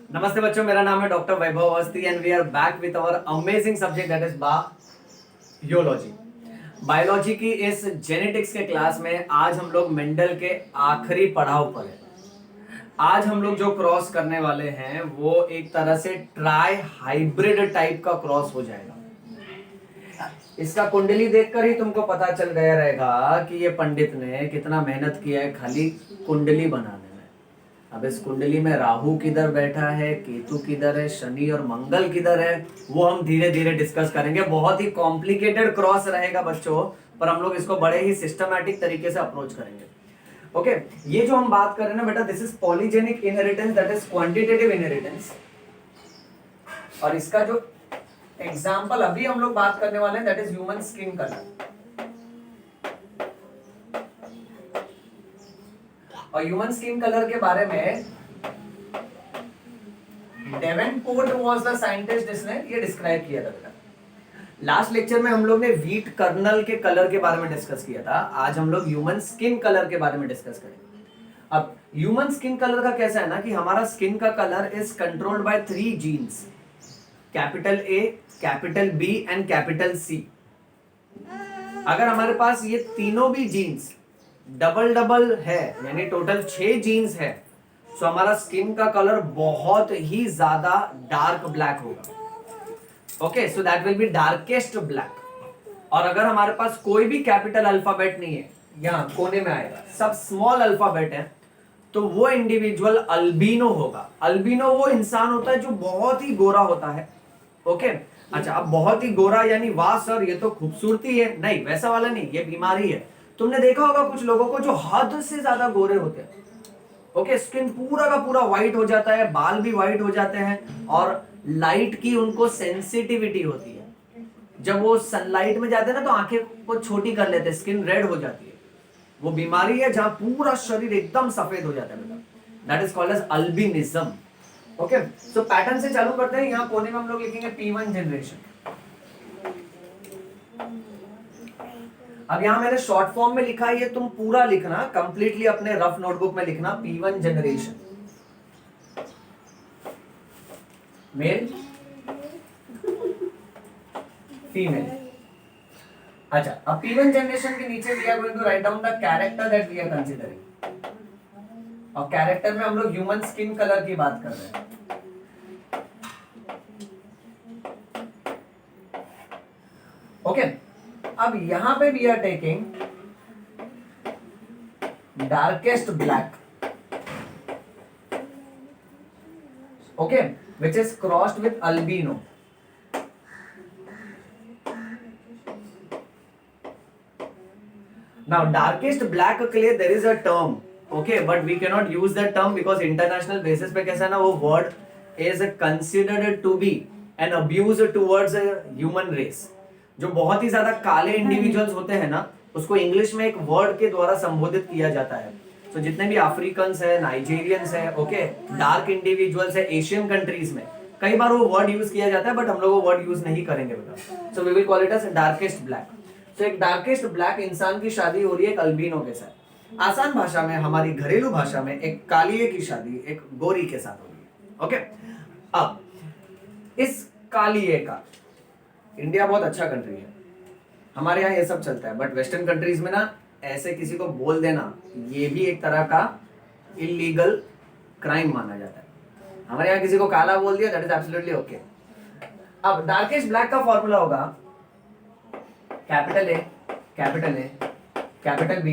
नमस्ते बच्चों, मेरा नाम है doctor Vaibhav Awasthi and we are back with our amazing subject that is biology. Biology की इस जेनेटिक्स के क्लास में आज हम लोग मेंडल के आखिरी पड़ाव पर हैं। आज हम लोग जो क्रॉस करने वाले हैं वो एक तरह से ट्राई हाइब्रिड टाइप का क्रॉस हो जाएगा। इसका कुंडली देखकर ही तुमको पता चल गया रहेगा कि ये पंडित ने कितना मेहनत किया है खाली कुंडली बनाने में। अब इस कुंडली में राहु किधर बैठा है, केतु किधर है, शनि और मंगल किधर है, वो हम धीरे धीरे डिस्कस करेंगे। बहुत ही कॉम्प्लिकेटेड क्रॉस रहेगा बच्चों, पर हम लोग इसको बड़े ही सिस्टमैटिक तरीके से अप्रोच करेंगे। ओके, ये जो हम बात कर रहे हैं ना बेटा, this is polygenic inheritance, that is quantitative inheritance. और इसका जो एग्जाम्पल अभी हम लोग बात करने वाले हैं that is human skin colour. और ह्यूमन स्किन कलर के बारे में डेवेनपोर्ट वाज द साइंटिस्ट जिसने ये डिस्क्राइब किया था बेटा। लास्ट लेक्चर में हम लोग ने व्हीट कर्नल के कलर के बारे में डिस्कस किया था। आज हम लोग ह्यूमन स्किन कलर के बारे में डिस्कस करेंगे। अब ह्यूमन स्किन कलर का कैसा है ना कि हमारा स्किन का colour is controlled by 3 genes, capital A, capital B and capital C. अगर हमारे पास ये तीनों भी जीन्स डबल डबल है, यानी टोटल 6 जीन्स है, तो हमारा स्किन का कलर बहुत ही ज्यादा डार्क ब्लैक होगा। Okay, so that will be darkest black. और अगर हमारे पास कोई भी कैपिटल अल्फाबेट नहीं है, यहां कोने में आएगा, सब स्मॉल अल्फाबेट है, तो वो इंडिविजुअल अल्बिनो होगा। अल्बिनो वो इंसान होता है जो बहुत ही गोरा होता है। ओके, अच्छा, अब बहुत ही गोरा यानी वाह सर ये तो खूबसूरती है, नहीं वैसा वाला नहीं, ये बीमारी है। तुमने देखा होगा कुछ लोगों को जो हद से ज्यादा गोरे होते हैं। ओके, स्किन पूरा का पूरा व्हाइट हो जाता है, बाल भी व्हाइट हो जाते हैं, और लाइट की उनको सेंसिटिविटी होती है। जब वो सनलाइट में जाते हैं ना तो आंखें को छोटी कर लेते हैं, स्किन रेड हो जाती है। वो बीमारी है जहां पूरा शरीर एकदम सफेद हो जाता है बेटा, that is called as albinism. Okay, so pattern से चालू करते हैं। यहां कोने में हम लोग लिखेंगे P1 जनरेशन। अब यहां मैंने शॉर्ट फॉर्म में लिखा है, ये तुम पूरा लिखना, कंप्लीटली अपने रफ नोटबुक में लिखना। P1 generation, male female. अच्छा, अब P1 जनरेशन के नीचे we are going to write down the character that we are considering. और कैरेक्टर में हम लोग ह्यूमन स्किन कलर की बात कर रहे हैं। ओके, अब यहां पे we are taking darkest black, okay, which is crossed with albino. Now darkest black के लिए there is a term, okay, but we cannot use that term because international basis पे कैसा है ना, वो word is considered to be an abuse towards a human race। जो बहुत ही ज्यादा काले इंडिविजुअल्स होते हैं ना, उसको इंग्लिश में एक वर्ड के द्वारा संबोधित किया जाता है। तो जितने भी अफ्रीकन्स है, नाइजीरियंस है, ओके, डार्क इंडिविजुअल्स है एशियन कंट्रीज में, कई बार वो वर्ड यूज किया जाता है, बट हम लोग वो वर्ड यूज नहीं करेंगे बेटा। So we will call it as darkest black. तो एक डार्केस्ट ब्लैक इंसान की शादी हो रही है एक अल्बिनो के साथ। आसान भाषा में, हमारी घरेलू भाषा में, एक कालिए की शादी एक गोरी के साथ हो रही है। ओके, अब इस कालिए का, इंडिया बहुत अच्छा कंट्री है, हमारे यहाँ ये सब चलता है, बट वेस्टर्न कंट्रीज में ना ऐसे किसी को बोल देना ये भी एक तरह का इलीगल क्राइम माना जाता है। हमारे यहाँ किसी को काला बोल दिया, दैट इज एब्सोल्युटली ओके। अब डार्केस्ट ब्लैक का फॉर्मूला होगा capital A, capital A, capital B,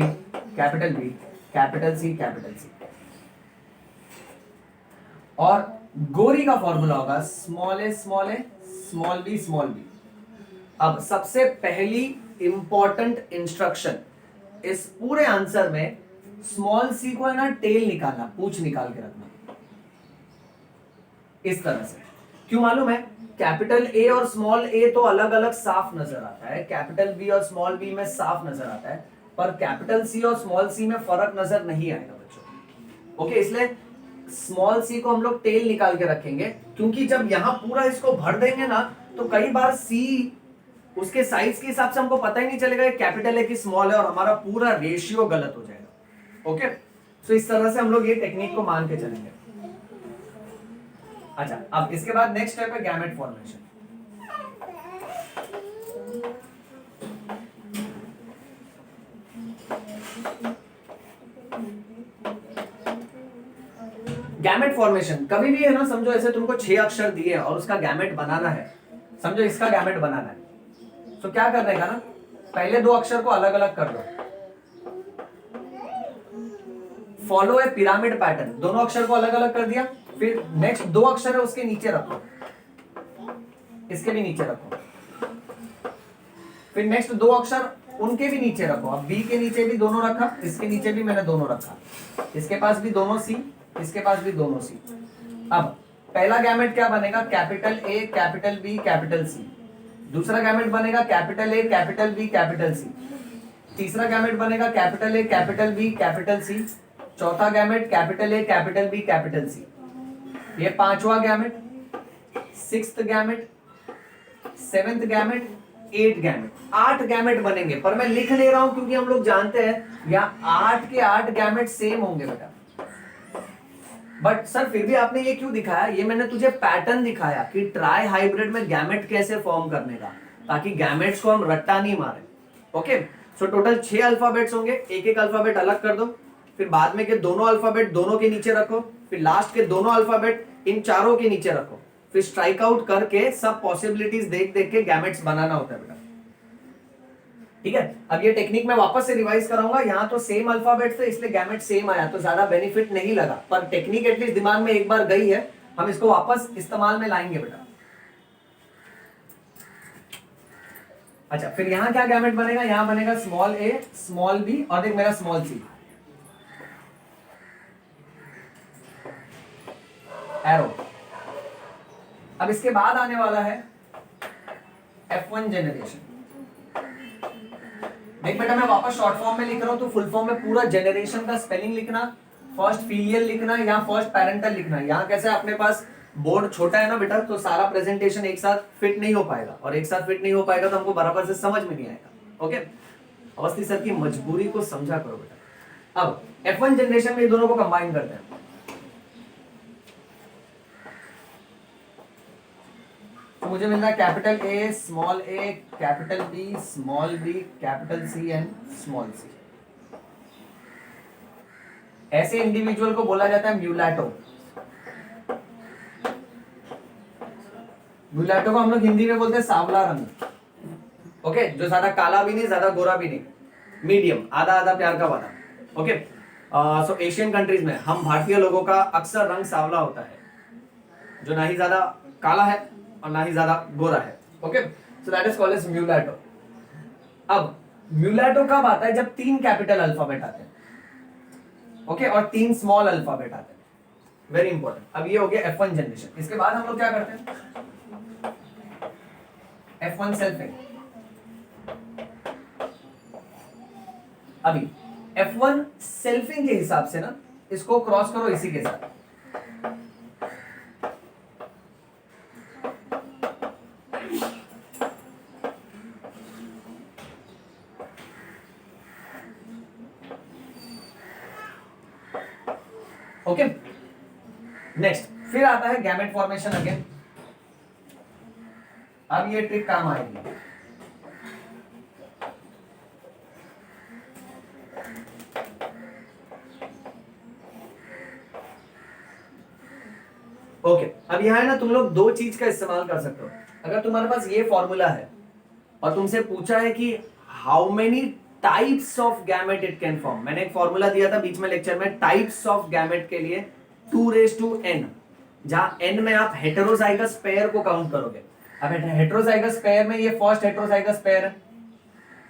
capital B, capital C, capital C. और गोरी का फॉर्मूला होगा small a, small a, small b, small b. अब सबसे पहली इंपॉर्टेंट इंस्ट्रक्शन इस पूरे आंसर में, स्मॉल सी को है ना टेल निकालना, पूंछ निकाल के रखना इस तरह से। क्यों मालूम है? कैपिटल ए और स्मॉल ए तो अलग अलग साफ नजर आता है, कैपिटल बी और स्मॉल बी में साफ नजर आता है, पर कैपिटल सी और स्मॉल सी में फर्क नजर नहीं आएगा बच्चों। ओके, इसलिए स्मॉल सी को हम लोग टेल निकाल के रखेंगे, क्योंकि जब यहां पूरा इसको भर देंगे ना तो कई बार सी उसके साइज के हिसाब से हमको पता ही नहीं चलेगा कैपिटल है कि स्मॉल है, और हमारा पूरा रेशियो गलत हो जाएगा। ओके, सो इस तरह से हम लोग ये टेक्निक को मान के चलेंगे। अच्छा, अब इसके बाद नेक्स्ट स्टेप है गैमेट फॉर्मेशन। गैमेट फॉर्मेशन कभी भी है ना, समझो ऐसे तुमको 6 अक्षर दिए और उसका गैमेट बनाना है, समझो इसका गैमेट बनाना है, तो क्या करने का ना, पहले 2 अक्षर को अलग अलग कर लो, फॉलो ए पिरामिड पैटर्न, दोनों अक्षर को अलग अलग कर दिया, फिर नेक्स्ट 2 अक्षर है उसके नीचे रखो, इसके भी नीचे रखो, फिर नेक्स्ट 2 अक्षर उनके भी नीचे रखो, अब बी के नीचे भी दोनों रखा, इसके नीचे भी मैंने दोनों रखा, इसके पास भी दोनों सी, इसके पास भी दोनों सी। अब पहला गैमेट क्या बनेगा, capital A capital B capital C, दूसरा गैमेट बनेगा capital A capital B capital C, तीसरा गैमेट बनेगा capital A capital B capital C, चौथा gamete capital A capital B capital C, ये 5वां gamete, 6th gamete, 7th gamete, 8 gamete, 8 gamete बनेंगे, पर मैं लिख ले रहा हूं क्योंकि हम लोग जानते हैं यहाँ 8 के 8 गैमेट सेम होंगे बेटा। बट सर फिर भी आपने ये क्यों दिखाया, ये मैंने तुझे पैटर्न दिखाया कि ट्राई हाइब्रिड में गैमेट कैसे फॉर्म करने का, ताकि गैमेट्स को हम रट्टा नहीं मारे। ओके, सो टोटल 6 अल्फाबेट्स होंगे, एक एक अल्फाबेट अलग कर दो, फिर बाद में के दोनों अल्फाबेट दोनों के नीचे रखो, फिर लास्ट के दोनों अल्फाबेट इन चारों के नीचे रखो, फिर स्ट्राइक आउट करके सब पॉसिबिलिटीज देख देख के गैमेट्स बनाना होता है बेटा। ठीक है, अब ये टेक्निक मैं वापस से रिवाइज कराऊंगा, यहाँ तो सेम अल्फाबेट थे इसलिए गैमेट सेम आया, तो ज्यादा बेनिफिट नहीं लगा, पर टेक्निक एटलीस्ट दिमाग में एक बार गई है, हम इसको वापस इस्तेमाल में लाएंगे बेटा। अच्छा, फिर यहाँ क्या गैमेट बनेगा, यहाँ बनेगा स्मॉल ए स्मॉल बी और देख मेरा स्मॉल सी, एरो। अब इसके बाद आने वाला है F1 जनरेशन। देख बेटा, मैं वापस शॉर्ट फॉर्म में लिख रहा हूं, तो फुल फॉर्म में पूरा जनरेशन का स्पेलिंग लिखना, फर्स्ट फिलियल लिखना या फर्स्ट पेरेंटल लिखना। यहाँ कैसे अपने पास बोर्ड छोटा है ना बेटा, तो सारा प्रेजेंटेशन एक साथ फिट नहीं हो पाएगा, और एक साथ फिट नहीं हो पाएगा तो हमको बराबर से समझ में नहीं आएगा। ओके, अवस्थी सर की मजबूरी को समझा करो बेटा। अब F1 जनरेशन में ये दोनों को कंबाइन करते हैं, तो मुझे मिल रहा है capital A small A capital B small B capital C and small C. ऐसे इंडिविजुअल को बोला जाता है म्यूलैटो। म्यूलैटो को हम लोग हिंदी में बोलते हैं सांवला रंग। ओके, जो ज्यादा काला भी नहीं ज्यादा गोरा भी नहीं, मीडियम, आधा आधा प्यार का वादा। ओके, सो एशियन कंट्रीज में हम भारतीय लोगों का अक्सर रंग सांवला होता है, जो ना ही ज्यादा काला है और ना ही ज्यादा गोरा है। Okay, so that is called as mulatto. अब म्यूलैटो कब आता है, जब 3 कैपिटल अल्फाबेट आते हैं, ओके, और 3 स्मॉल अल्फाबेट आते हैं, वेरी इंपॉर्टेंट। अब ये हो गया F1 जनरेशन। इसके बाद हम लोग क्या करते हैं, F1 सेल्फिंग। अभी F1 सेल्फिंग के हिसाब से ना इसको क्रॉस करो इसी के साथ, ओके। नेक्स्ट फिर आता है गैमेट फॉर्मेशन अगेन। अब ये ट्रिक काम आएगी। ओके, अब यहां है ना, तुम लोग 2 चीज का इस्तेमाल कर सकते हो। अगर तुम्हारे पास ये फॉर्मूला है और तुमसे पूछा है कि how many types of gamete it can form, मैंने एक फॉर्मूला दिया था बीच में लेक्चर में टाइप्स ऑफ गैमेट के लिए 2n, जहां n में आप हेटेरोजाइगस पेयर को काउंट करोगे। अब हेटेरोजाइगस पेयर में ये फर्स्ट हेटेरोजाइगस पेयर है,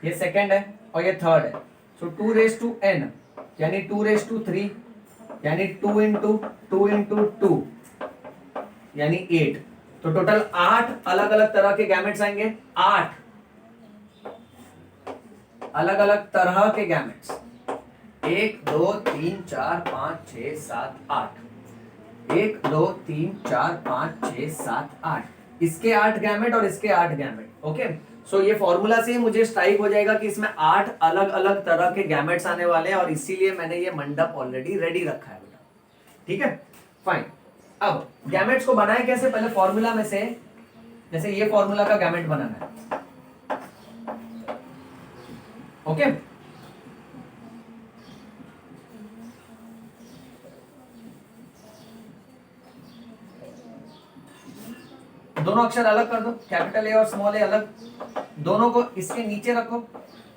ये सेकंड है और ये थर्ड है, सो 2n यानी 2/3 यानी 2 into 2 into 2 यानी 8, तो टोटल 8 अलग अलग तरह के गैमेट्स आएंगे। 8 अलग अलग तरह के गैमेट्स, 1 2 3 4 5 6 7 8, 1 2 3 4 5 6 7 8, इसके 8 गैमेट और इसके 8 गैमेट। ओके, सो ये फॉर्मूला से ही मुझे स्ट्राइक हो जाएगा कि इसमें 8 अलग अलग तरह के गैमेट्स आने वाले हैं, और इसीलिए मैंने ये मंडप ऑलरेडी रेडी रखा है बेटा। ठीक है, फाइन। अब गैमेट्स को बनाए कैसे, पहले फॉर्मूला में से, जैसे ये फॉर्मूला का गैमेट बनाना है, ओके। दोनों अक्षर अलग कर दो, कैपिटल ए और स्मॉल ए अलग, दोनों को इसके नीचे रखो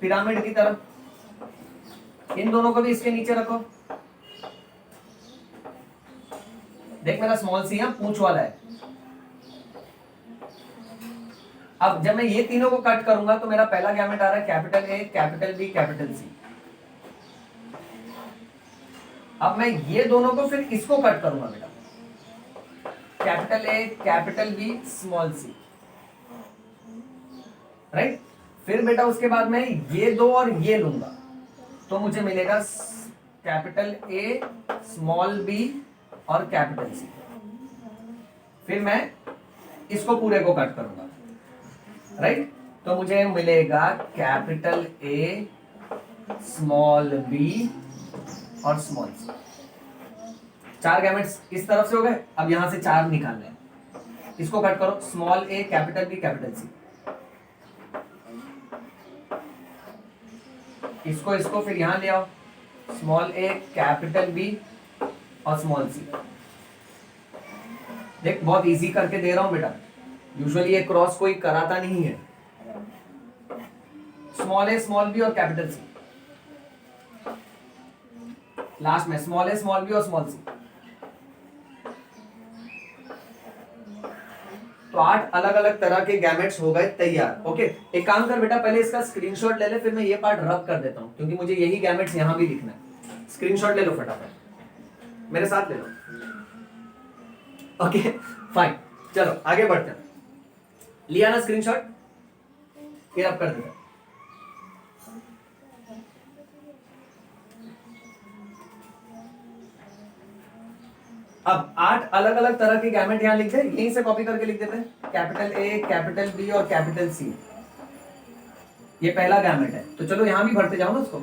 पिरामिड की तरफ, इन दोनों को भी इसके नीचे रखो। देख मेरा स्मॉल सी यहां पूंछ वाला है। अब जब मैं ये तीनों को कट करूंगा तो मेरा पहला गैमेट आ रहा है capital A, capital B, capital C. अब मैं ये दोनों को फिर इसको कट करूंगा बेटा, capital A, capital B, small c, right. फिर बेटा उसके बाद मैं ये दो और ये लूंगा तो मुझे मिलेगा कैपिटल ए, स्मॉल बी और कैपिटल सी। फिर मैं इसको पूरे को कट करूंगा, राइट। तो मुझे मिलेगा कैपिटल ए, स्मॉल बी और स्मॉल सी। 4 गैमेट्स इस तरफ से हो गए। अब यहां से 4 निकालने हैं, इसको कट करो, small A, capital B, capital सी, इसको फिर यहां ले आओ, स्मॉल ए, कैपिटल बी और स्मॉल सी। देख बहुत इजी करके दे रहा हूं बेटा, यूजुअली ये क्रॉस कोई कराता नहीं है। स्मॉल ए, स्मॉल बी और कैपिटल सी, लास्ट में स्मॉल ए, स्मॉल बी और स्मॉल सी। तो 8 अलग अलग तरह के गैमेट्स हो गए तैयार, ओके। एक काम कर बेटा, पहले इसका स्क्रीनशॉट ले ले, फिर मैं ये पार्ट रब कर देता हूं क्योंकि मुझे यही गैमेट्स यहां भी लिखना है। स्क्रीनशॉट ले लो फटाफट, मेरे साथ ले लो, ओके फाइन। चलो आगे बढ़ते हैं। लिया ना स्क्रीनशॉट, ये रब कर देता हूं। अब 8 अलग अलग तरह के गैमेट यहां लिख दे, यहीं से कॉपी करके लिख देते हैं, कैपिटल ए, कैपिटल बी और कैपिटल सी। ये पहला गैमेट है, तो चलो यहां भी भरते जाओ ना उसको,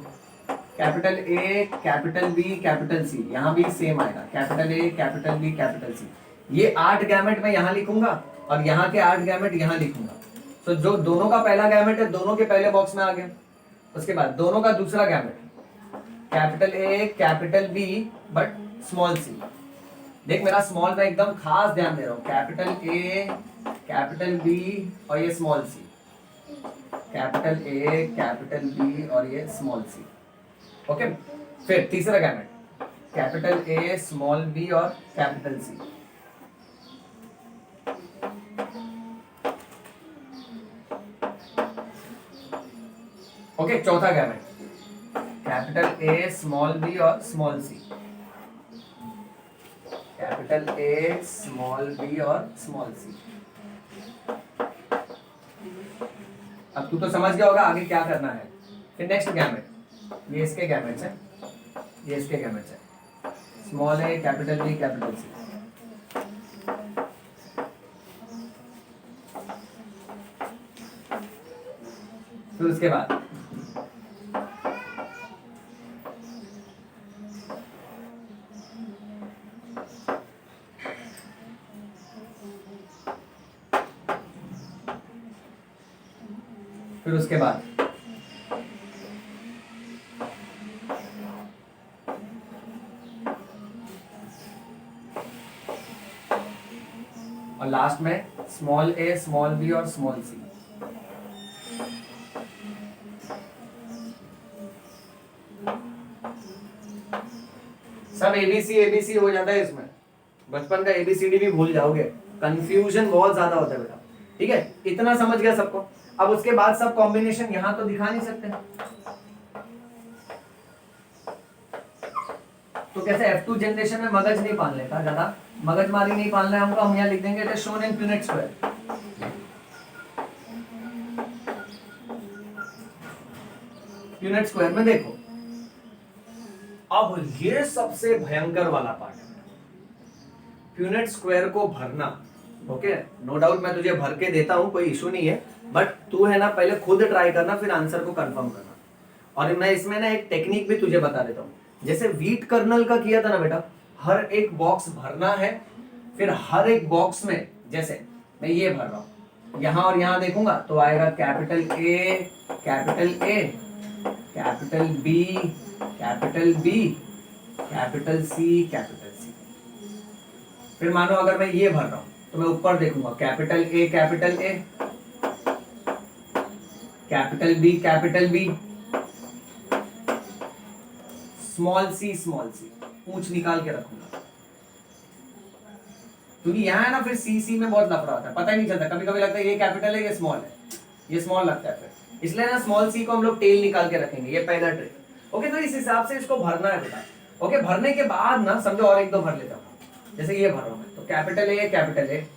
capital A, capital B, capital C, यहां भी सेम आएगा, capital A, capital B, capital C. ये 8 गैमेट मैं यहां लिखूंगा और यहां के 8 गैमेट यहां लिखूंगा। तो जो दोनों का पहला गैमेट है दोनों के पहले बॉक्स में आ गया। उसके बाद दोनों का दूसरा gamete, capital A, capital B but small C. देख मेरा स्मॉल में एकदम खास ध्यान दे रहा हूं, कैपिटल ए, कैपिटल बी और ये small C, capital A, capital B और ये स्मॉल सी, ओके। फिर तीसरा gamete, capital A, small B और कैपिटल सी। ओके, चौथा gamete, capital A, small B और small C, capital A, small B और स्मॉल सी। अब तू तो समझ गया होगा आगे क्या करना है। फिर नेक्स्ट गैमेट, ये इसके गैमेट्स हैं, ये इसके गैमेट्स हैं, small A, capital B, capital C. फिर उसके बाद और लास्ट में स्मॉल ए, स्मॉल बी और स्मॉल सी। सब एबीसी एबीसी हो जाता है इसमें, बचपन का एबीसीडी भी भूल जाओगे, कंफ्यूजन बहुत ज्यादा होता है बेटा, ठीक है। इतना समझ गया सबको। अब उसके बाद सब कॉम्बिनेशन यहां तो दिखा नहीं सकते, तो कैसे F2 जनरेशन में मगज नहीं पालने का, ज्यादा मगजमारी नहीं पालना है हमको। हम यहाँ लिख देंगे it is shown in Punnett square. Punnett square में देखो, अब ये सबसे भयंकर वाला पार्ट है, प्यूनेट स्क्वायर को भरना, ओके। नो डाउट मैं तुझे भर के देता हूं, कोई इशू नहीं है, बट तू है ना पहले खुद ट्राई करना, फिर आंसर को कंफर्म करना। और मैं इसमें ना एक टेक्निक भी तुझे बता देता हूं, जैसे वीट कर्नल का किया था ना बेटा, हर एक बॉक्स भरना है, फिर हर एक बॉक्स में जैसे मैं ये भर रहा हूं, यहां और यहां देखूंगा तो आएगा capital A, capital A, capital B, capital B, capital C, capital C. फिर मानो अगर मैं ये भर रहा हूं तो मैं ऊपर देखूंगा capital A, capital A, capital B, capital B, small C, small C, पूंछ निकाल के रखूंगा, क्योंकि यहाँ है ना फिर सी सी में बहुत लफड़ा होता है, पता ही नहीं चलता, कभी कभी लगता है ये कैपिटल है ये स्मॉल है, ये स्मॉल लगता है फिर, इसलिए ना स्मॉल सी को हम लोग टेल निकाल के रखेंगे, ये पहला ट्रिक। ओके, तो इस हिसाब से इसको भरना है बेटा। ओके, भरने के बाद ना समझो और एक दो भर लेता हूँ, जैसे ये भर रहा हूँ मैं, तो capital A, capital A,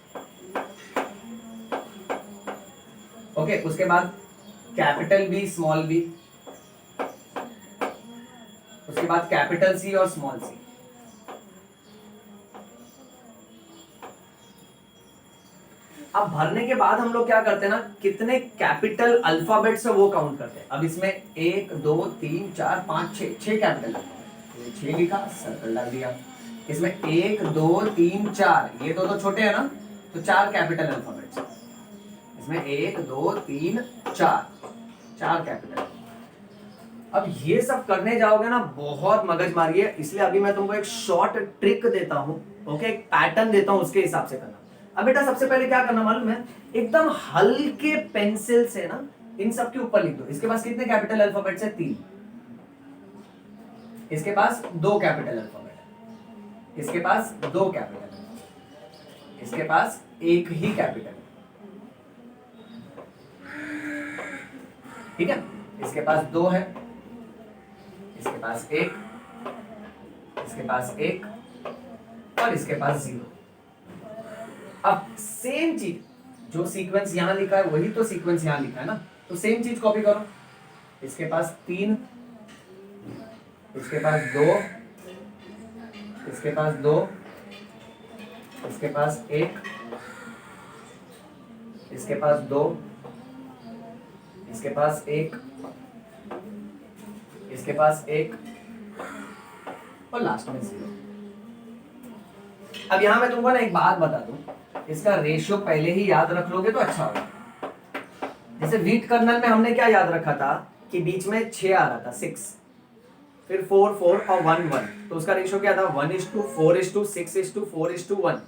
okay, उसके बाद कैपिटल बी, स्मॉल बी, उसके बाद कैपिटल सी और स्मॉल सी। अब भरने के बाद हम लोग क्या करते हैं ना, कितने कैपिटल अल्फाबेट्स है वो काउंट करते हैं। अब इसमें 1 2 3 4 5 6 कैपिटल अल्फाबेट, 6 लिखा, सर्कल डाल दिया। इसमें 1 2 3 4, ये दो छोटे हैं ना, तो 4 कैपिटल अल्फाबेट्स। इसमें 1 2 3 4 कैपिटल। अब ये सब करने जाओगे ना बहुत मगज मारी है, इसलिए अभी मैं तुमको एक शॉर्ट ट्रिक देता हूं। ओके, एक पैटर्न देता हूं, उसके हिसाब से करना। अब बेटा सबसे पहले क्या करना मालूम है, एकदम हल्के पेंसिल से ना इन सब के ऊपर लिख दो। इसके पास कितने कैपिटल अल्फाबेट्स है? 3। इसके पास 2 कैपिटल अल्फाबेट है, इसके पास 2 कैपिटल है, इसके पास एक ही कैपिटल, ठीक है। इसके पास 2 है, इसके पास 1, इसके पास 1 और इसके पास 0। अब सेम चीज जो सीक्वेंस यहां लिखा है वही तो सीक्वेंस यहां लिखा है ना, तो सेम चीज कॉपी करो। इसके पास 3, इसके पास 2, इसके पास 2, इसके पास 1, इसके पास 2, इसके पास 1, इसके पास 1 और लास्ट में 0। अब यहां मैं तुमको ना एक बात बता दूं, इसका रेशियो पहले ही याद रख लोगे तो अच्छा होगा। जैसे वीट कर्नल में हमने क्या याद रखा था कि बीच में 6 आ रहा था, 6, फिर 4 4 और 1 1, तो उसका रेशियो क्या था? 1:4:6:4:1।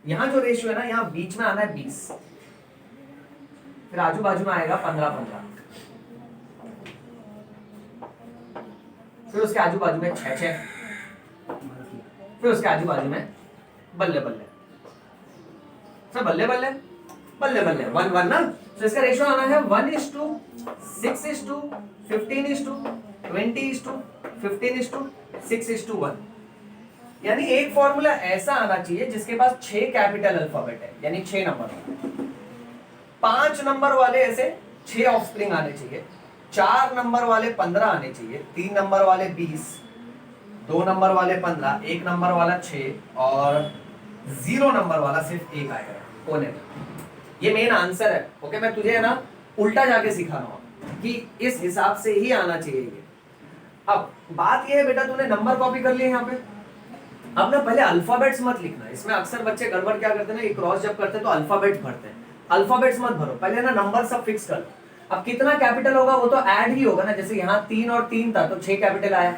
यहां जो रेशियो है ना, यहां बीच में आना है 20, फिर आजू बाजू में आएगा 15-15, फिर उसके आजू बाजू में 6-6, फिर उसके आजू बाजू में बल्ले बल्ले, सब बल्ले बल्ले बल्ले बल्ले 1 1 ना। तो इसका रेशियो आना है 1:6:15:20:15:6:1। यानी एक फॉर्मूला ऐसा आना चाहिए जिसके पास 6 कैपिटल अल्फाबेट है, यानी 6 नंबर, 5 नंबर वाले ऐसे 6 ऑफस्प्रिंग आने चाहिए, 4 नंबर वाले 15 आने चाहिए, 3 नंबर वाले 20, 2 नंबर वाले 15, 1 नंबर वाला 6 और 0 नंबर वाला सिर्फ 1 आएगा कोने में। ये मेन आंसर है। ओके, मैं तुझे ना उल्टा जाके सिखा रहा हूं कि इस हिसाब से ही आना चाहिए ये। अब बात ये है बेटा, तूने नंबर कॉपी कर लिए यहाँ पे, अब ना पहले अल्फाबेट्स मत लिखना। इसमें अक्सर बच्चे गड़बड़ क्या करते हैं ना, ये क्रॉस जब करते हैं तो अल्फाबेट्स भरते हैं। अल्फाबेट्स मत भरो, पहले ना नंबर सब फिक्स कर लो। अब कितना कैपिटल होगा वो तो ऐड ही होगा ना, जैसे यहाँ 3 और 3 था तो 6 कैपिटल आया,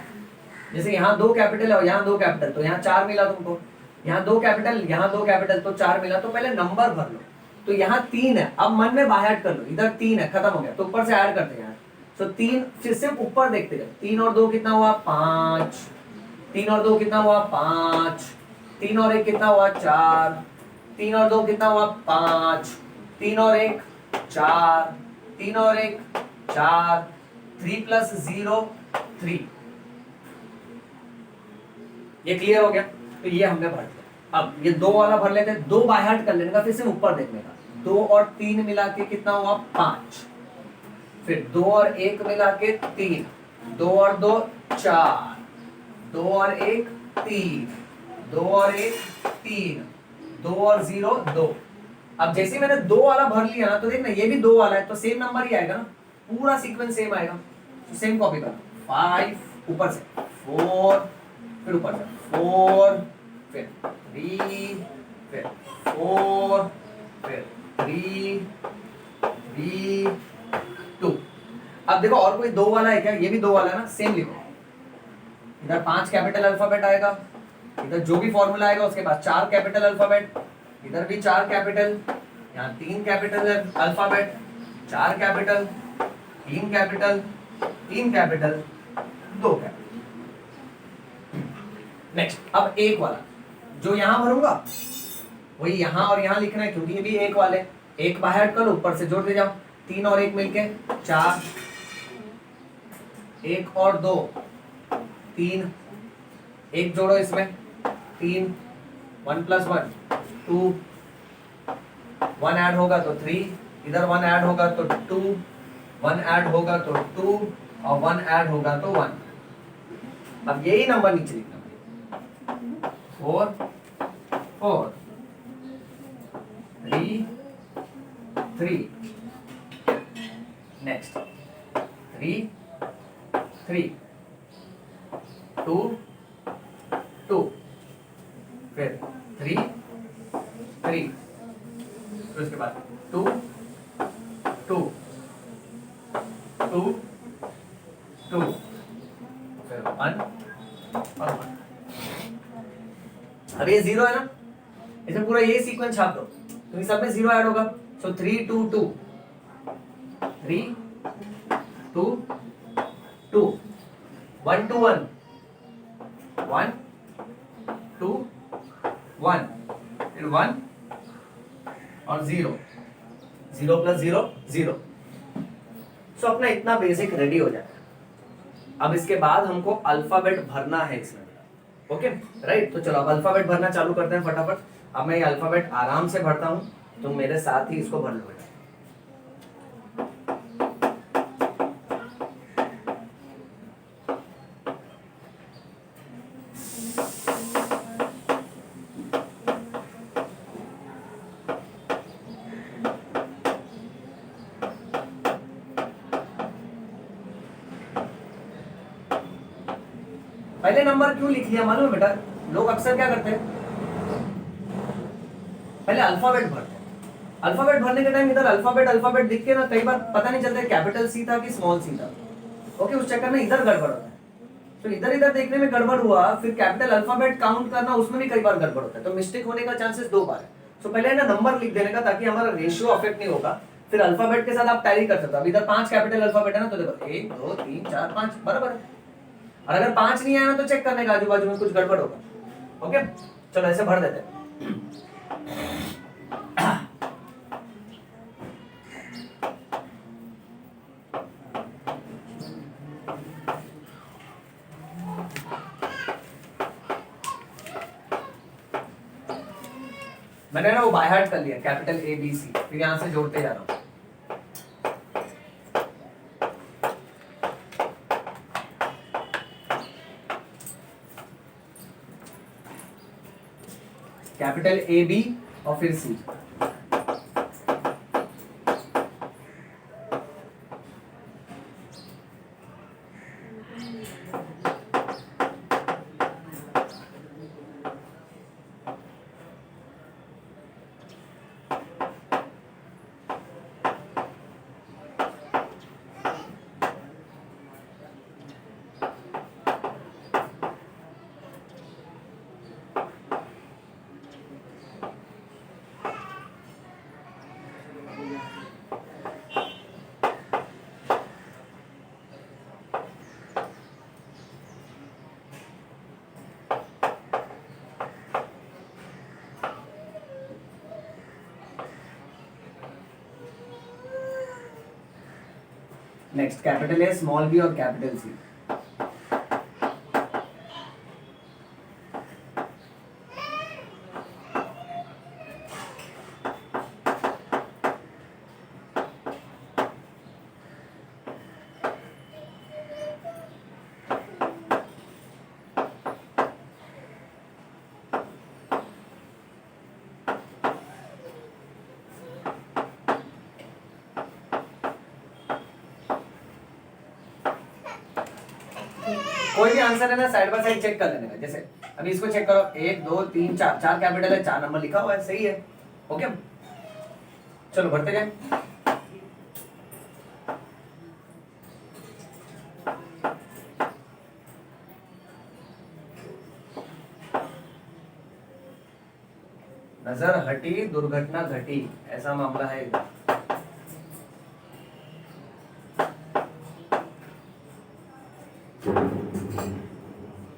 जैसे यहाँ 2 कैपिटल है और यहाँ 2 कैपिटल तो यहाँ 4 मिला तुमको, यहाँ 2 कैपिटल यहाँ 2 कैपिटल तो 4 मिला। तो पहले नंबर भर लो। तो यहाँ 3 है, अब मन में बाय ऐड कर लो, इधर 3 है, खत्म हो गया, तो ऊपर से ऐड करते हैं। तो 3, फिर से ऊपर देखते जाओ, 3 और 2 कितना हुआ? 5, 3 और 2 कितना हुआ? 5, 3 और 1 कितना हुआ? 4, 3 और 2 कितना हुआ? 5, 3 और 1 4, 3 और 1 4, 3 + 0 3। ये क्लियर हो गया? तो ये हमने भर दिया। अब ये 2 वाला भर लेते हैं, 2 बाय हार्ट कर लेने का, फिर से ऊपर देखने का। 2 और 3 मिला के कितना हुआ? 5, फिर 2 और 1 मिला के 3, 2 और 2 4, 2 और 1 3, 2 और 1 3, 2 और 0 2। अब जैसे मैंने 2 वाला भर लिया ना, तो देखना ये भी 2 वाला है, तो सेम नंबर ही आएगा ना, पूरा सीक्वेंस सेम आएगा। तो सेम कॉपी करना, 5 ऊपर से 4, फिर ऊपर से 4, फिर 3, फिर 4, फिर 3, 3, 2। अब देखो और कोई 2 वाला है क्या? ये भी 2 वाला है ना, सेम लिखो। इधर 5 कैपिटल अल्फाबेट आएगा, इधर जो भी फॉर्मूला आएगा उसके बाद 4 कैपिटल अल्फाबेट, इधर भी 4 कैपिटल, यहाँ 3 capital alphabet, 4 capital, 3 capital, 3 capital, 2 capital. Next, अब एक वाला जो यहां भरूंगा वही यहां और यहां लिखना है, क्योंकि ये भी एक वाले। एक बाहर करो, ऊपर से जोड़ दे जाओ, 3 और 1 मिलके 4, 1 और 2 3, एक जोड़ो इसमें 3, 1 + 1 2, 1 ऐड होगा तो 3, इधर 1 ऐड होगा तो 2, 1 ऐड होगा तो 2 और 1 ऐड होगा तो 1। अब यही नंबर नीचे लिखना, 4, 4, 3, 3, नेक्स्ट 3, 3, 2, 2, फिर 3, 3, फिर उसके बाद 2, 2, 2, 2, फिर 1 और 1। अब ये 0 है ना, इसमें पूरा ये सीक्वेंस छाप दो, क्योंकि सब में 0 ऐड होगा। सो 3, 2, 2, 3, 2, 2, 1, 2, 1, 1, 2, 1, फिर 1 और 0, 0 + 0 0। सो अपना इतना बेसिक रेडी हो जाता है। अब इसके बाद हमको अल्फाबेट भरना है इसमें, ओके राइट। तो चलो अब अल्फाबेट भरना चालू करते हैं फटाफट। अब मैं ये अल्फाबेट आराम से भरता हूं, तुम मेरे साथ ही इसको भर लो बेटा। पहले नंबर क्यों लिख लिया मालूम है बेटा? लोग अक्सर क्या करते हैं, पहले अल्फाबेट भरते हैं। अल्फाबेट भरने के टाइम इधर अल्फाबेट दिख के ना कई बार पता नहीं चलता है कैपिटल सी था कि स्मॉल सी था। ओके, उस चक्कर में इधर गड़बड़ होता है। तो इधर देखने में गड़बड़ हुआ, फिर कैपिटल अल्फाबेट काउंट करना उसमें भी कई बार गड़बड़ होता है। तो मिस्टेक होने का चांसेस 2 बार है। तो पहले ना नंबर लिख देने का, ताकि हमारा रेशियो अफेक्ट नहीं होगा। फिर अल्फाबेट के साथ आप टैली कर सकते हो। अब इधर 5 कैपिटल अल्फाबेट है ना, तो देखो 1 2 3 4 5 बराबर है। और अगर 5 नहीं आया ना तो चेक करने का आजू बाजू में कुछ गड़बड़ होगा। ओके चलो ऐसे भर देते हैं। मैंने ना वो बाय हार्ट कर लिया, कैपिटल ABC, फिर यहां से जोड़ते जा रहा हूं। कैपिटल AB और फिर C। Next capital A, small b और कैपिटल C। कोई भी आंसर है ना साइड बाय साइड चेक कर लेने का। जैसे अभी इसको चेक करो, 1 2 3 4, 4 कैपिटल है, 4 नंबर लिखा हुआ है, सही है। ओके चलो बढ़ते जाए। नजर हटी दुर्घटना घटी, ऐसा मामला है।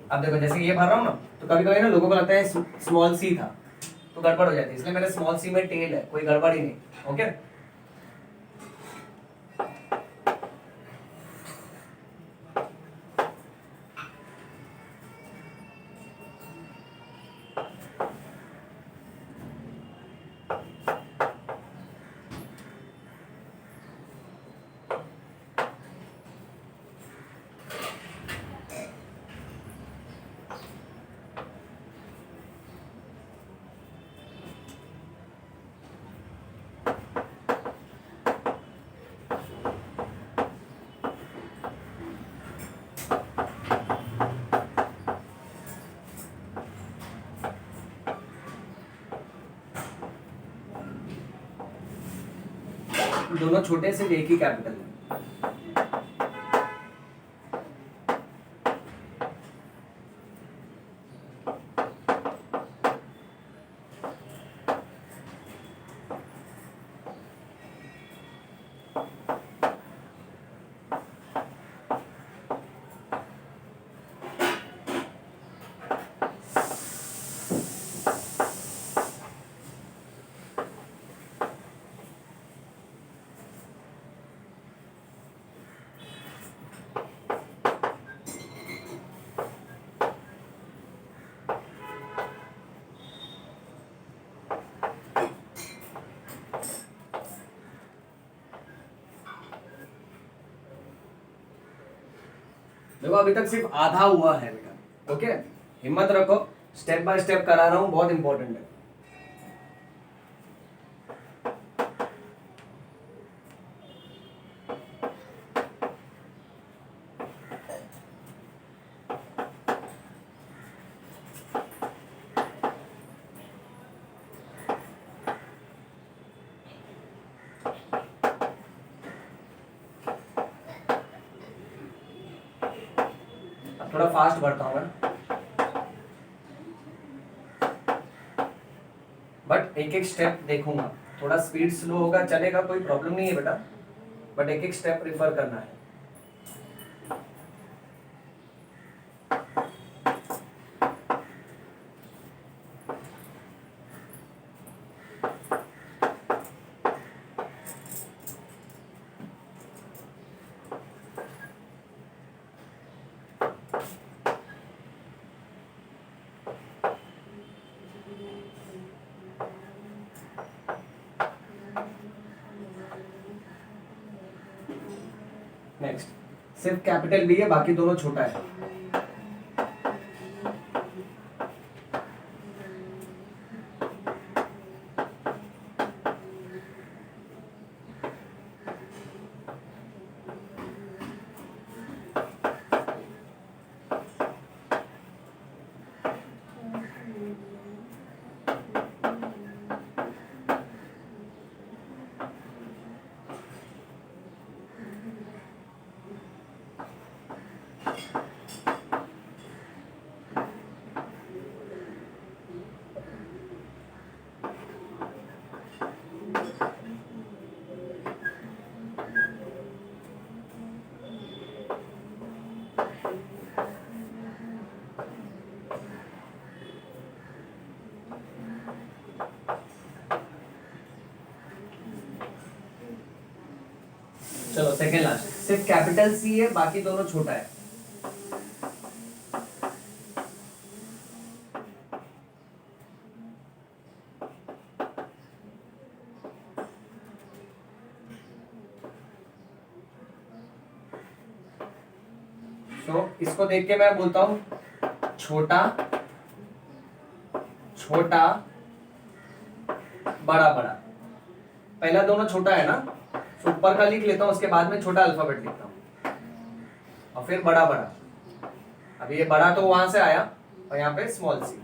अब देखो जैसे ये भर रहा हूँ ना, तो कभी कभी ना लोगों को लगता है स्मॉल सी था तो गड़बड़ हो जाती है, इसलिए मैंने स्मॉल सी में टेल है, कोई गड़बड़ ही नहीं। ओके दोनों छोटे से एक ही कैपिटल है। देखो अभी तक सिर्फ आधा हुआ है बेटा। ओके हिम्मत रखो, स्टेप बाय स्टेप करा रहा हूं, बहुत इंपॉर्टेंट है। थोड़ा फास्ट बढ़ता हूँ मैं, बट एक एक स्टेप देखूंगा। थोड़ा स्पीड स्लो होगा चलेगा, कोई प्रॉब्लम नहीं है बेटा, बट एक एक स्टेप प्रिफर करना है। नेक्स्ट सिर्फ कैपिटल बी है, बाकी दोनों छोटा है। चलो सेकेंड लास्ट, सिर्फ कैपिटल सी है, बाकी दोनों छोटा है। तो इसको देख के मैं बोलता हूं छोटा छोटा बड़ा बड़ा। पहला दोनों छोटा है ना, तो ऊपर का लिख लेता हूं, उसके बाद में छोटा अल्फाबेट लिखता हूं और फिर बड़ा बड़ा। अब ये बड़ा तो वहां से आया, और यहाँ पे स्मॉल सी।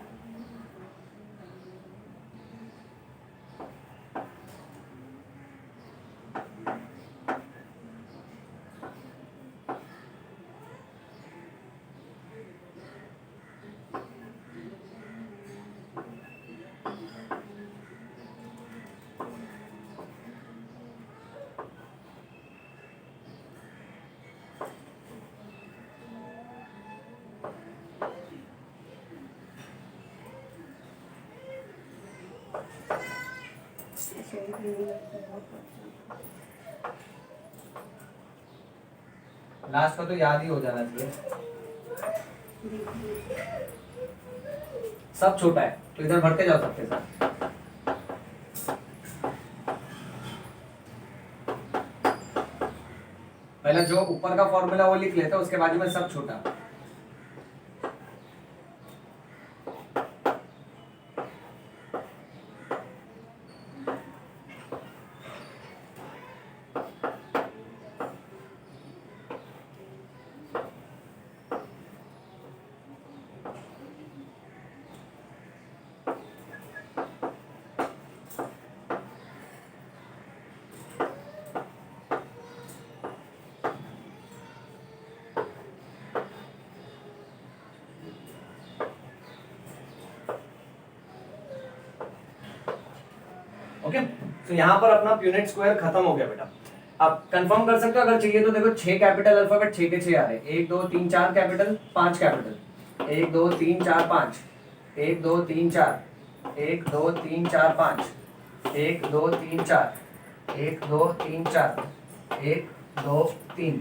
लास्ट का तो याद ही हो जाना चाहिए, सब छोटा है तो इधर बढ़ते जाओ सबके साथ। पहले जो ऊपर का फॉर्मूला वो लिख लेते हैं, उसके बाद में सब छोटा। ओके, तो यहाँ पर अपना यूनिट स्क्वायर खत्म हो गया बेटा। अब कंफर्म कर सकते हो अगर चाहिए तो, देखो 6 कैपिटल अल्फाबेट 6 के 6 आ रहे हैं, 1 2 3 4 कैपिटल, 5 कैपिटल, 1 2 3 4 5, 1 2 3 4, 1 2 3 4 5, 1 2 3 4, 1 2 3 4, 1 2 3।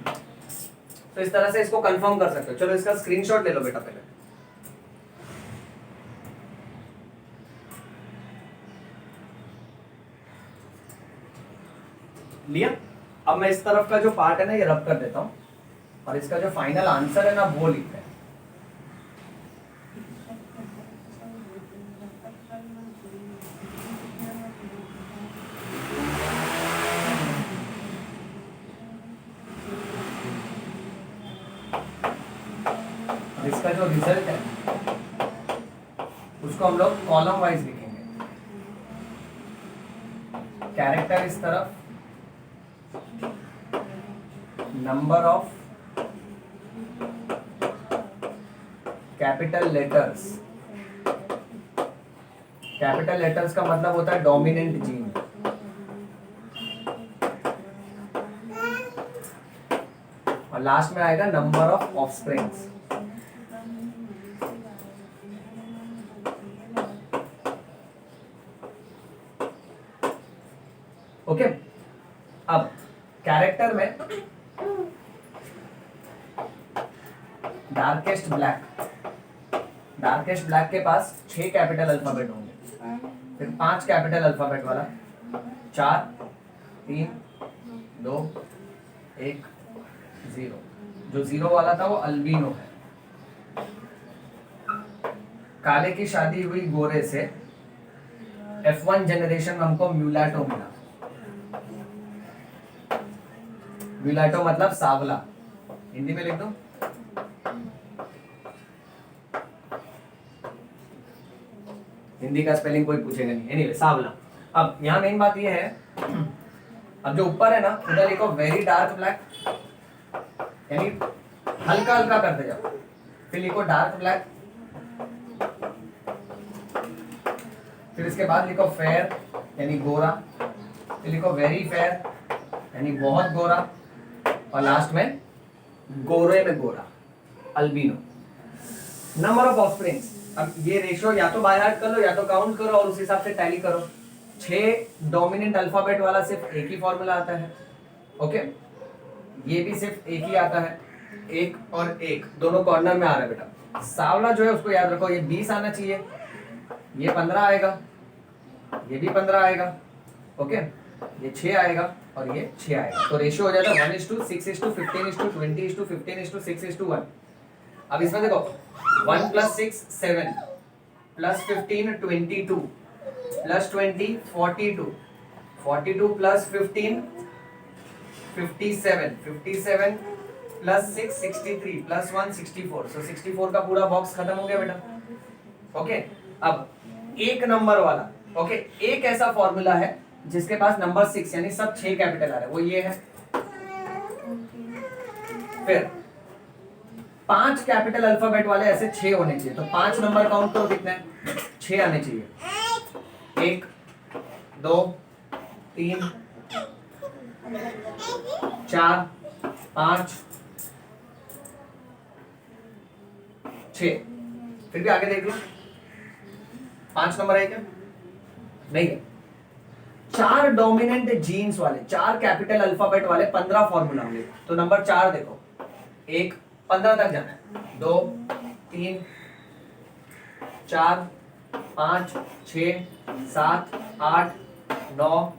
तो इस तरह से इसको कंफर्म कर सकते हो। चलो इसका स्क्रीनशॉट ले लो बेटा पहले। लिया। अब मैं इस तरफ का जो पार्ट है ना ये रब कर देता हूं, और इसका जो फाइनल आंसर है ना वो लिखते हैं। इसका जो रिजल्ट है उसको हम लोग कॉलम वाइज लिखेंगे। कैरेक्टर इस तरफ, number of capital letters. Capital letters का मतलब होता है डोमिनेंट जीन। और लास्ट में आएगा नंबर ऑफ ऑफस्प्रिंग्स। ओके, अब कैरेक्टर में डार्केस्ट ब्लैक। डार्केस्ट ब्लैक के पास 6 कैपिटल अल्फाबेट होंगे, फिर 5 कैपिटल अल्फाबेट वाला, 4 3 2 1 0। जो 0 वाला था वो अल्बिनो है। काले की शादी हुई गोरे से, F1 जनरेशन में हमको म्यूलाटो मिला। म्यूलाटो मतलब सावला, हिंदी में लिख दो। हिंदी का स्पेलिंग कोई पूछेगा नहीं, एनीवे सावला। अब यहाँ मेन बात ये है, अब जो ऊपर है ना उधर लिखो वेरी डार्क ब्लैक, यानी हल्का हल्का करते जाओ। फिर लिखो डार्क ब्लैक, फिर इसके बाद लिखो फेयर यानी गोरा, फिर लिखो वेरी फेयर यानी बहुत गोरा, और लास्ट में गोरे में गोरा, अल्बिनो। नंबर ऑफ ऑफस्प्रिंग्स, अब ये रेशियो या तो बाय हार्ट कर लो या तो काउंट करो और उस हिसाब से टैली करो। 6 डोमिनेंट अल्फाबेट वाला सिर्फ एक ही फॉर्मूला आता है। ओके, ये भी सिर्फ एक ही आता है, 1 और 1 दोनों कॉर्नर में आ रहा है बेटा। सावला जो है उसको याद रखो, ये 20 आना चाहिए, ये 15 आएगा, ये भी 15 आएगा। ओके, ये 6 आएगा और ये 6 आएगा। तो रेशियो हो जाता है 1:6:15:15:15:6:1। अब इसमें देखो 1 + 6 7 + 15 22 + 20 42 42 + 15 57 57 + 6 63 + 1 64। सो 64 का पूरा बॉक्स खत्म हो गया बेटा। ओके अब एक नंबर वाला, ओके एक ऐसा फॉर्मूला है जिसके पास नंबर 6 यानी सब 6 कैपिटल आ रहे हैं, वो ये है। फिर 5 कैपिटल अल्फाबेट वाले ऐसे 6 होने चाहिए, तो 5 नंबर काउंट करो कितने, 6 आने चाहिए। 1 2 3 4 5 6। फिर भी आगे देख लो, 5 नंबर है क्या, नहीं है। 4 डोमिनेंट जीन्स वाले, 4 कैपिटल अल्फाबेट वाले 15 फॉर्मूला होंगे, तो नंबर 4 देखो, 1 15 तक जाना है, 2 3 4 5 6 7 8 9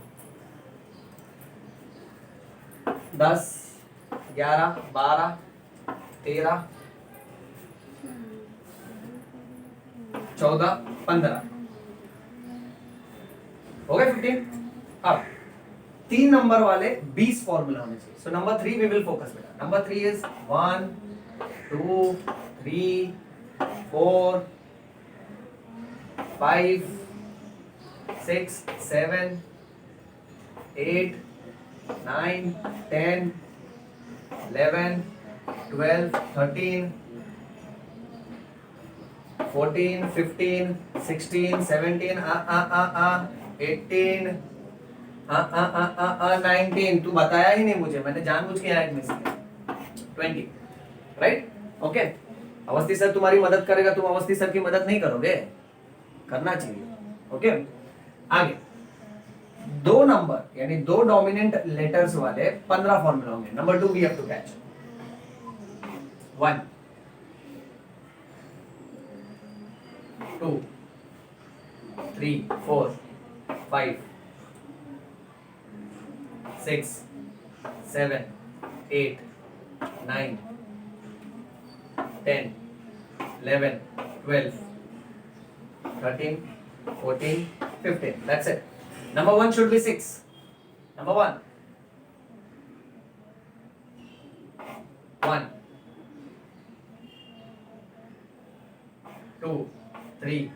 10 11 12 13 14 15 हो गए 15। अब 3 नंबर वाले 20 फॉर्मूला होने चाहिए, so number 3 we will focus बेटा। Number 3 is 1 2 3 4 5 6 7 8 9 10 11 12 13 14 15 16 17 18 19। तू बताया ही नहीं मुझे, मैंने जानबूझ के यहाँ मिस किया। 20 राइट, ओके। अवस्थी सर तुम्हारी मदद करेगा, तुम अवस्थी सर की मदद नहीं करोगे, करना चाहिए। ओके आगे 2 नंबर यानी 2 डोमिनेंट लेटर्स वाले 15 फॉर्मूला होंगे। Number 2 we have to catch 1 2 3 4 5 6 7 8 9 10 11 12 13 14 15। That's it. Number 1 should be 6. Number 1 1 2 3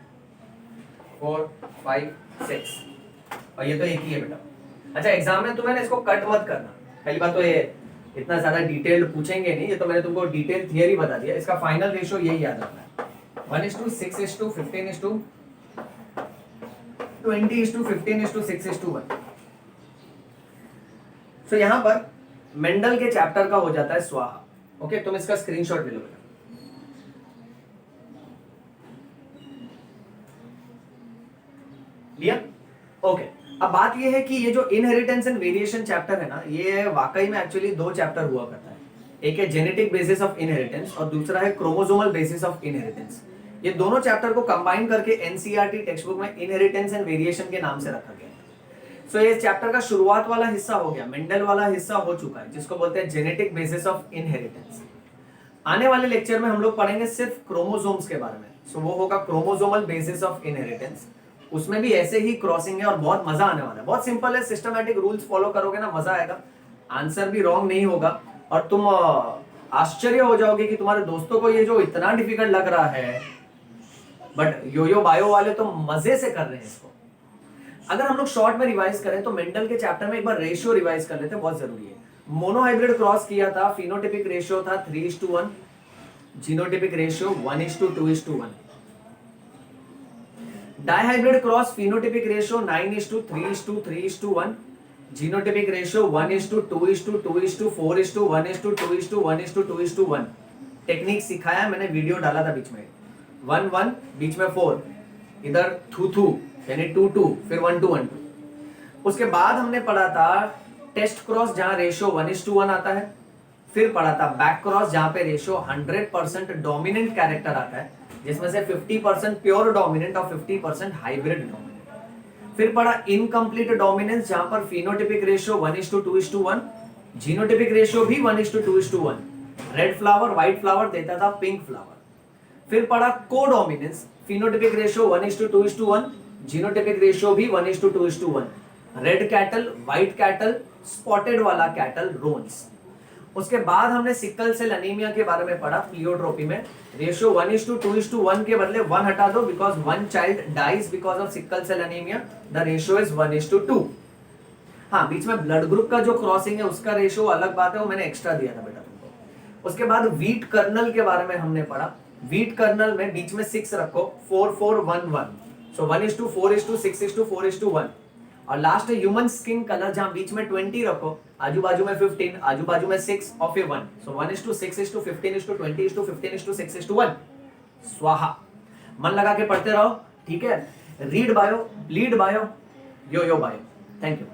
4 5 6 और ये तो एक ही है बेटा। अच्छा एग्जाम में तुम्हें इसको कट मत करना, पहली बात तो ये इतना ज्यादा डिटेल्ड पूछेंगे नहीं, ये तो मैंने तुमको डिटेल थियरी बता दिया। इसका फाइनल रेशियो यही याद रखना है, 1:6:15:15:20:15:6:1। सो यहां पर मेंडल के चैप्टर का हो जाता है स्वाहा। ओके तुम इसका स्क्रीनशॉट ले लो बेटा। लिया? ओके अब बात ये है कि ये जो इनहेरिटेंस एंड वेरिएशन चैप्टर है ना, ये वाकई में एक्चुअली 2 चैप्टर हुआ करता है। एक है जेनेटिक बेसिस ऑफ इनहेरिटेंस और दूसरा है क्रोमोसोमल बेसिस ऑफ इनहेरिटेंस। ये दोनों चैप्टर को कंबाइन करके एनसीईआरटी टेक्स्ट बुक में इनहेरिटेंस एंड वेरिएशन के नाम से रखा गया है। सो ये चैप्टर का शुरुआत वाला हिस्सा हो गया, मेंडल वाला हिस्सा हो चुका है, जिसको बोलते हैं जेनेटिक बेसिस ऑफ इनहेरिटेंस। आने वाले लेक्चर में हम लोग पढ़ेंगे सिर्फ क्रोमोसोम्स के बारे में। सो वो होगा क्रोमोसोमल बेसिस ऑफ इनहेरिटेंस। उसमें भी ऐसे ही क्रॉसिंग है और बहुत मजा आने वाला है। बहुत सिंपल है, सिस्टमैटिक रूल्स फॉलो करोगे ना, मजा आएगा, आंसर भी रॉन्ग नहीं होगा और तुम आश्चर्य हो जाओगे कि तुम्हारे दोस्तों को ये जो इतना डिफिकल्ट लग रहा है, बट योयो बायो वाले तो मजे से कर रहे हैं इसको। अगर हम लोग शॉर्ट में रिवाइज करें तो मेंडल के चैप्टर में एक बार रेशियो रिवाइज कर लेते हैं, बहुत जरूरी है। मोनोहाइब्रिड क्रॉस किया था, फिनोटिपिक रेशियो था 3:1, genotypic ratio 1:2:1। Dihybrid cross phenotypic ratio 9:3:3:1, genotypic ratio 1:2:2:4:1:2:1:1। Technique सिखाया मैंने, वीडियो डाला था बीच में, 1:1 बीच में 4, इधर थू यानी 2:2, फिर 1:2:1:2। उसके बाद हमने पढ़ा था टेस्ट क्रॉस जहां रेशियो 1:1 आता है, फिर पढ़ा था बैक क्रॉस जहां पे रेशियो 100% डोमिनेंट कैरेक्टर आता है, जिसमें से 50% प्योर डोमिनेंट और 50% हाइब्रिड डोमिनेंट। फिर पढ़ा इनकम्प्लीट डोमिनेंस जहां पर फिनोटिपिक रेशियो 1:2:1, जीनोटिपिक रेशियो भी 1:2:1, रेड फ्लावर व्हाइट फ्लावर देता था पिंक फ्लावर। फिर पढ़ा codominance, phenotypic ratio 1:2:1, genotypic ratio भी 1:2:1, red cattle white cattle spotted वाला कैटल रोन्स। उसके बाद हमने सिकल सेल एनीमिया के बारे में पढ़ा प्लियोट्रोपी में। रेशियो 1:2:1 के बदले 1 हटा दो because 1 child dies because of sickle cell anaemia, the ratio is 1:2। हाँ, बीच में ब्लड ग्रुप का जो क्रॉसिंग है उसका रेशियो अलग बात है, वो मैंने एक्स्ट्रा दिया था बेटा तुमको। उसके बाद व्हीट कर्नल के बारे में हमने पढ़ा। व्हीट कर्नल में बीच में 6 रखो, 4:4:1:1, सो 1:4:6:4:1। और लास्ट है ह्यूमन स्किन कलर, जहां बीच में 20 रखो, आजू बाजू में 15, आजू बाजू में 6 और फिर 1, सो 1:6:15:20:15:6:1। स्वाहा। मन लगा के पढ़ते रहो, ठीक है। Read bio, lead bio, yo yo bio. Thank you.